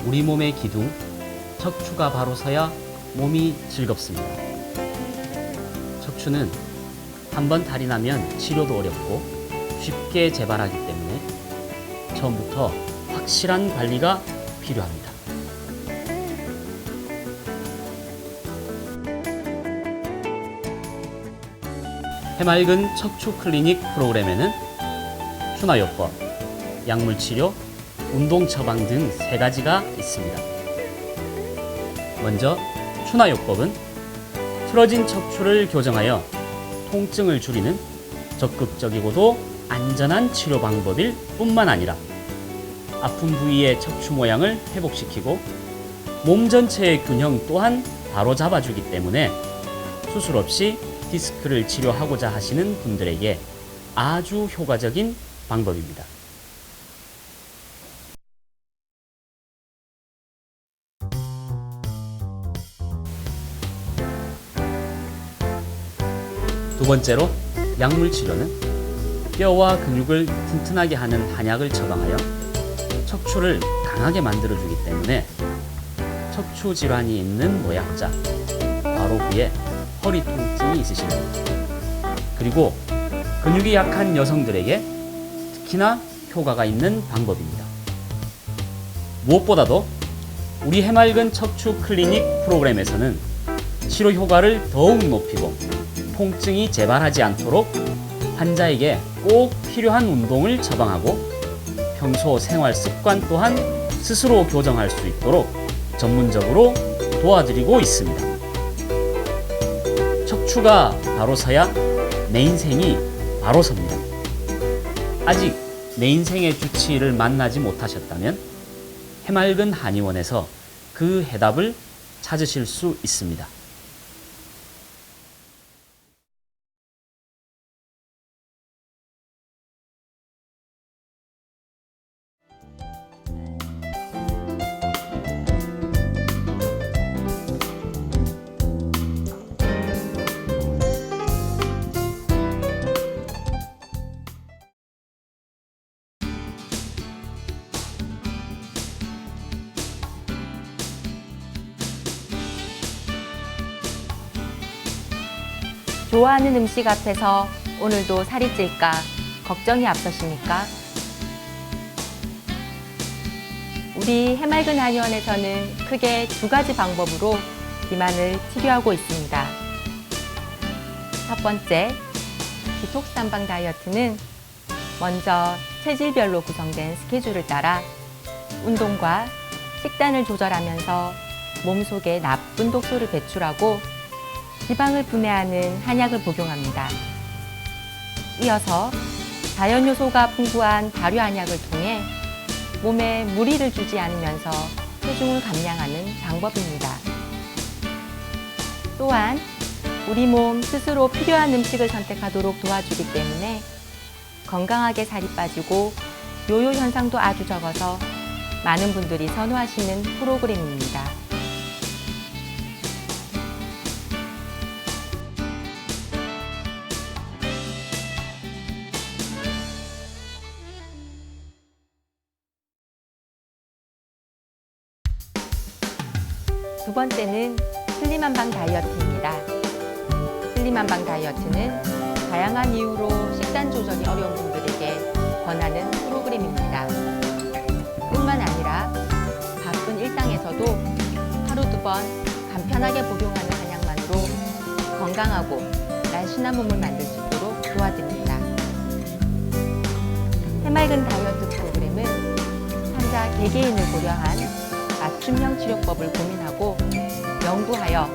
우리 몸의 기둥, 척추가 바로 서야 몸이 즐겁습니다. 척추는 한번 탈이 나면 치료도 어렵고 쉽게 재발하기 때문에 처음부터 확실한 관리가 필요합니다. 해맑은 척추 클리닉 프로그램에는 추나요법, 약물치료, 운동 처방 등 3가지가 있습니다. 먼저 추나요법은 틀어진 척추를 교정하여 통증을 줄이는 적극적이고도 안전한 치료 방법일 뿐만 아니라 아픈 부위의 척추 모양을 회복시키고 몸 전체의 균형 또한 바로 잡아주기 때문에 수술 없이 디스크를 치료하고자 하시는 분들에게 아주 효과적인 방법입니다. 두 번째로 약물 치료는 뼈와 근육을 튼튼하게 하는 한약을 처방하여 척추를 강하게 만들어주기 때문에 척추 질환이 있는 노약자, 바로 후에 허리 통증이 있으신 분, 그리고 근육이 약한 여성들에게 특히나 효과가 있는 방법입니다. 무엇보다도 우리 해맑은 척추 클리닉 프로그램에서는 치료 효과를 더욱 높이고 통증이 재발하지 않도록 환자에게 꼭 필요한 운동을 처방하고 평소 생활 습관 또한 스스로 교정할 수 있도록 전문적으로 도와드리고 있습니다. 척추가 바로 서야 내 인생이 바로 섭니다. 아직 내 인생의 주치의를 만나지 못하셨다면 해맑은 한의원에서 그 해답을 찾으실 수 있습니다. 좋아하는 음식 앞에서 오늘도 살이 찔까 걱정이 앞서십니까? 우리 해맑은 한의원에서는 크게 2가지 방법으로 비만을 치료하고 있습니다. 첫 번째, 디톡스 단방 다이어트는 먼저 체질별로 구성된 스케줄을 따라 운동과 식단을 조절하면서 몸속에 나쁜 독소를 배출하고 지방을 분해하는 한약을 복용합니다. 이어서 자연 요소가 풍부한 발효 한약을 통해 몸에 무리를 주지 않으면서 체중을 감량하는 방법입니다. 또한 우리 몸 스스로 필요한 음식을 선택하도록 도와주기 때문에 건강하게 살이 빠지고 요요 현상도 아주 적어서 많은 분들이 선호하시는 프로그램입니다. 두 번째는 슬림한방 다이어트입니다. 슬림한방 다이어트는 다양한 이유로 식단 조절이 어려운 분들에게 권하는 프로그램입니다. 뿐만 아니라 바쁜 일상에서도 하루 2번 간편하게 복용하는 한약만으로 건강하고 날씬한 몸을 만들 수 있도록 도와드립니다. 해맑은 다이어트 프로그램은 환자 개개인을 고려한 맞춤형 치료법을 고민하고 연구하여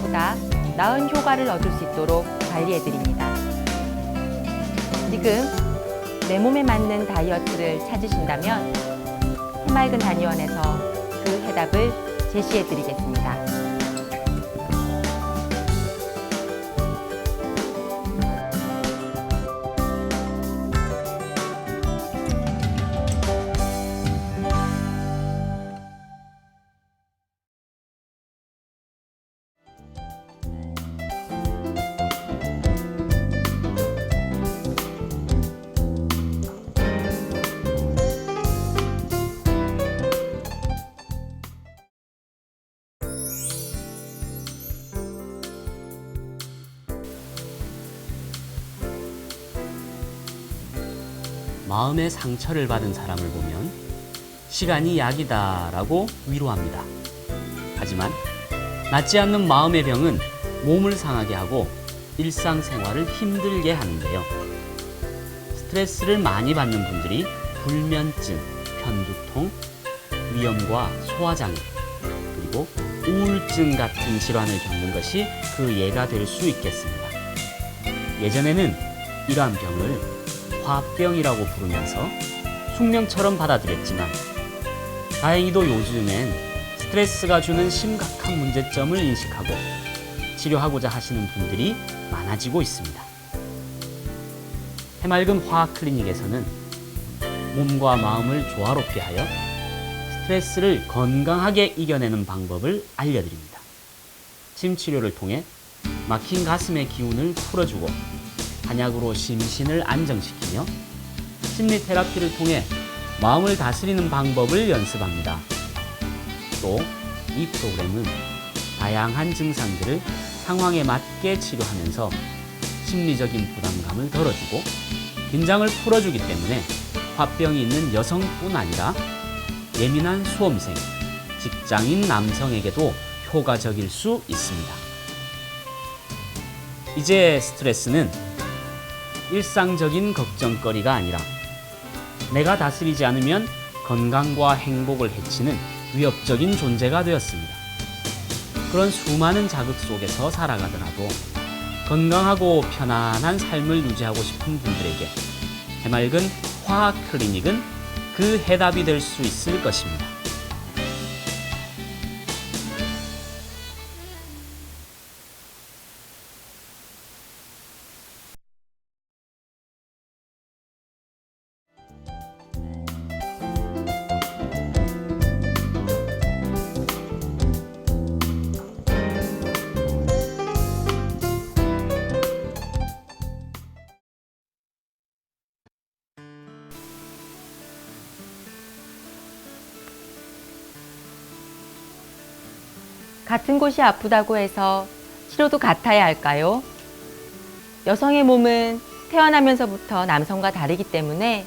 보다 나은 효과를 얻을 수 있도록 관리해드립니다. 지금 내 몸에 맞는 다이어트를 찾으신다면 해맑은 한의원에서 그 해답을 제시해드리겠습니다. 마음의 상처를 받은 사람을 보면 시간이 약이다라고 위로합니다. 하지만 낫지 않는 마음의 병은 몸을 상하게 하고 일상생활을 힘들게 하는데요. 스트레스를 많이 받는 분들이 불면증, 편두통, 위염과 소화장애, 그리고 우울증 같은 질환을 겪는 것이 그 예가 될 수 있겠습니다. 예전에는 이러한 병을 화병이라고 부르면서 숙명처럼 받아들였지만 다행히도 요즘엔 스트레스가 주는 심각한 문제점을 인식하고 치료하고자 하시는 분들이 많아지고 있습니다. 해맑은 화학 클리닉에서는 몸과 마음을 조화롭게 하여 스트레스를 건강하게 이겨내는 방법을 알려드립니다. 침 치료를 통해 막힌 가슴의 기운을 풀어주고 한약으로 심신을 안정시키며 심리 테라피를 통해 마음을 다스리는 방법을 연습합니다. 또 이 프로그램은 다양한 증상들을 상황에 맞게 치료하면서 심리적인 부담감을 덜어주고 긴장을 풀어주기 때문에 화병이 있는 여성뿐 아니라 예민한 수험생, 직장인 남성에게도 효과적일 수 있습니다. 이제 스트레스는 일상적인 걱정거리가 아니라 내가 다스리지 않으면 건강과 행복을 해치는 위협적인 존재가 되었습니다. 그런 수많은 자극 속에서 살아가더라도 건강하고 편안한 삶을 유지하고 싶은 분들에게 해맑은 화학 클리닉은 그 해답이 될 수 있을 것입니다. 같은 곳이 아프다고 해서 치료도 같아야 할까요? 여성의 몸은 태어나면서부터 남성과 다르기 때문에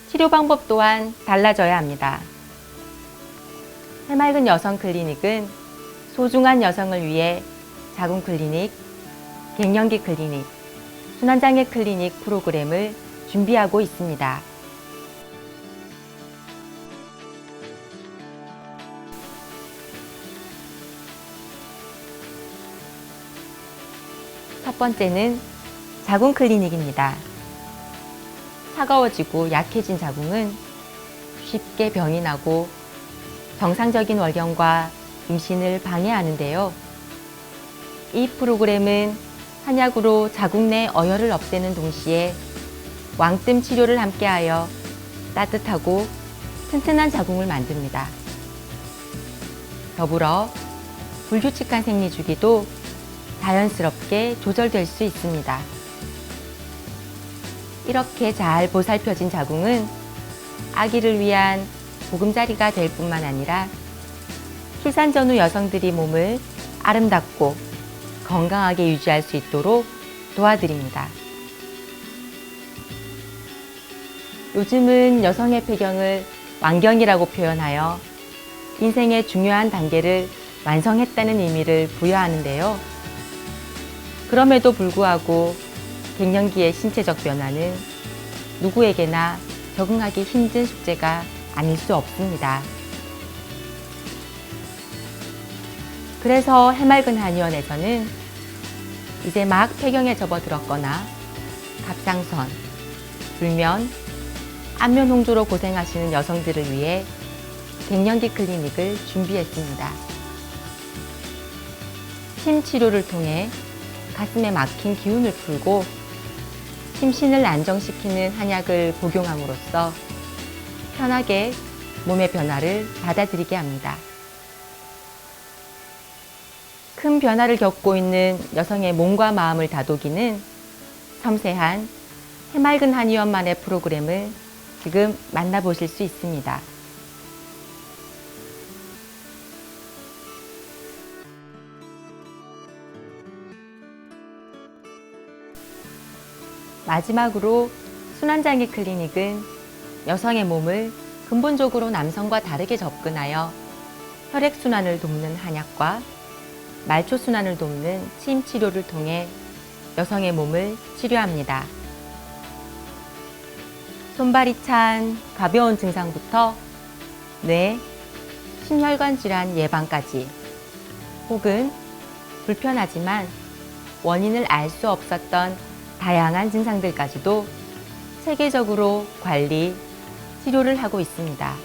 치료 방법 또한 달라져야 합니다. 해맑은 여성 클리닉은 소중한 여성을 위해 자궁 클리닉, 갱년기 클리닉, 순환장애 클리닉 프로그램을 준비하고 있습니다. 첫 번째는 자궁 클리닉입니다. 차가워지고 약해진 자궁은 쉽게 병이 나고 정상적인 월경과 임신을 방해하는데요. 이 프로그램은 한약으로 자궁 내 어혈을 없애는 동시에 왕뜸 치료를 함께하여 따뜻하고 튼튼한 자궁을 만듭니다. 더불어 불규칙한 생리주기도 자연스럽게 조절될 수 있습니다. 이렇게 잘 보살펴진 자궁은 아기를 위한 보금자리가 될 뿐만 아니라 출산 전후 여성들이 몸을 아름답고 건강하게 유지할 수 있도록 도와드립니다. 요즘은 여성의 폐경을 완경이라고 표현하여 인생의 중요한 단계를 완성했다는 의미를 부여하는데요. 그럼에도 불구하고 갱년기의 신체적 변화는 누구에게나 적응하기 힘든 숙제가 아닐 수 없습니다. 그래서 해맑은 한의원에서는 이제 막 폐경에 접어들었거나 갑상선, 불면, 안면 홍조로 고생하시는 여성들을 위해 갱년기 클리닉을 준비했습니다. 침 치료를 통해 가슴에 막힌 기운을 풀고 심신을 안정시키는 한약을 복용함으로써 편하게 몸의 변화를 받아들이게 합니다. 큰 변화를 겪고 있는 여성의 몸과 마음을 다독이는 섬세한 해맑은 한의원만의 프로그램을 지금 만나보실 수 있습니다. 마지막으로 순환장애 클리닉은 여성의 몸을 근본적으로 남성과 다르게 접근하여 혈액순환을 돕는 한약과 말초순환을 돕는 침치료를 통해 여성의 몸을 치료합니다. 손발이 찬 가벼운 증상부터 뇌, 심혈관 질환 예방까지, 혹은 불편하지만 원인을 알 수 없었던 다양한 증상들까지도 체계적으로 관리, 치료를 하고 있습니다.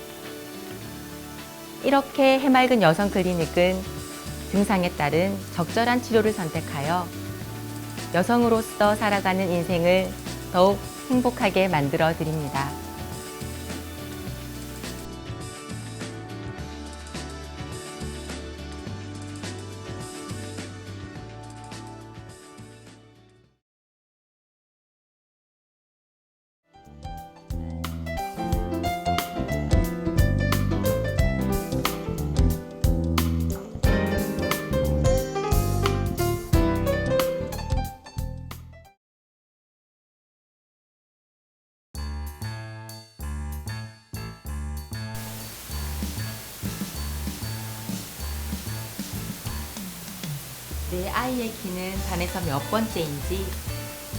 이렇게 해맑은 여성 클리닉은 증상에 따른 적절한 치료를 선택하여 여성으로서 살아가는 인생을 더욱 행복하게 만들어 드립니다. 내 아이의 키는 반에서 몇 번째인지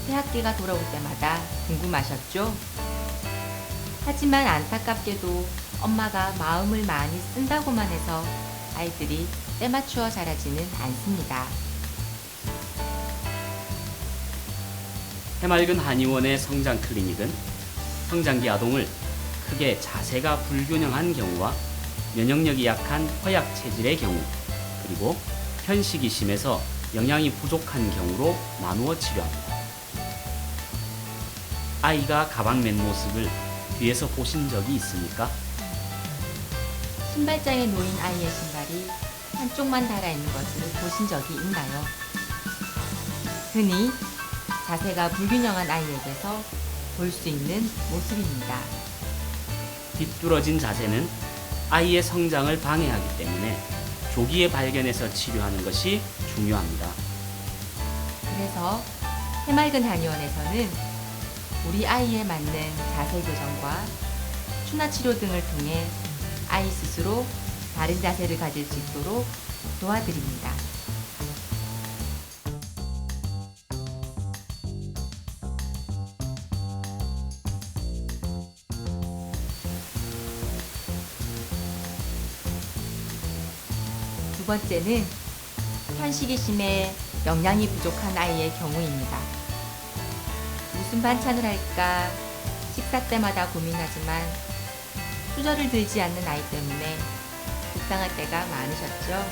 새학기가 돌아올 때마다 궁금하셨죠? 하지만 안타깝게도 엄마가 마음을 많이 쓴다고만 해서 아이들이 때맞추어 자라지는 않습니다. 해맑은 한의원의 성장 클리닉은 성장기 아동을 크게 자세가 불균형한 경우와 면역력이 약한 허약 체질의 경우, 그리고 편식이 심해서 영양이 부족한 경우로 나누어 치료합니다. 아이가 가방 맨 모습을 뒤에서 보신 적이 있습니까? 신발장에 놓인 아이의 신발이 한쪽만 달아있는 것을 보신 적이 있나요? 흔히 자세가 불균형한 아이에게서 볼 수 있는 모습입니다. 뒤뚤어진 자세는 아이의 성장을 방해하기 때문에 조기에 발견해서 치료하는 것이 중요합니다. 그래서 해맑은 한의원에서는 우리 아이에 맞는 자세 교정과 추나 치료 등을 통해 아이 스스로 바른 자세를 가질 수 있도록 도와드립니다. 두 번째는 편식이 심해 영양이 부족한 아이의 경우입니다. 무슨 반찬을 할까 식사 때마다 고민하지만 수저를 들지 않는 아이 때문에 속상할 때가 많으셨죠?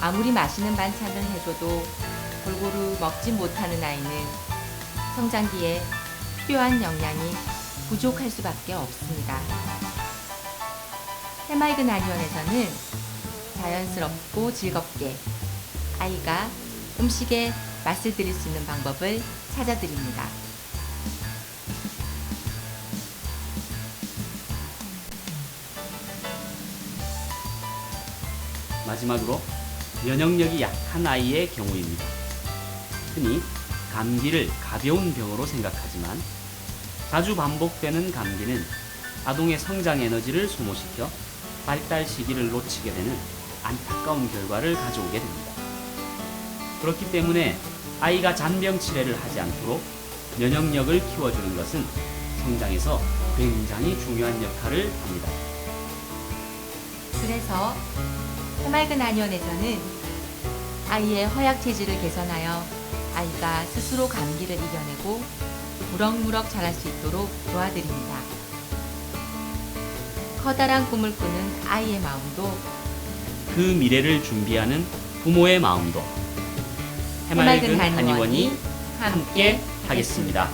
아무리 맛있는 반찬을 해줘도 골고루 먹지 못하는 아이는 성장기에 필요한 영양이 부족할 수밖에 없습니다. 해맑은 한의원에서는 자연스럽고 즐겁게 아이가 음식에 맛을 들일 수 있는 방법을 찾아드립니다. 마지막으로 면역력이 약한 아이의 경우입니다. 흔히 감기를 가벼운 병으로 생각하지만 자주 반복되는 감기는 아동의 성장 에너지를 소모시켜 발달 시기를 놓치게 되는 안타까운 결과를 가져오게 됩니다. 그렇기 때문에 아이가 잔병 치레를 하지 않도록 면역력을 키워주는 것은 성장에서 굉장히 중요한 역할을 합니다. 그래서 해맑은 한의원에서는 아이의 허약 체질을 개선하여 아이가 스스로 감기를 이겨내고 무럭무럭 자랄 수 있도록 도와드립니다. 커다란 꿈을 꾸는 아이의 마음도 그 미래를 준비하는 부모의 마음도 해맑은 한의원이 함께 하겠습니다.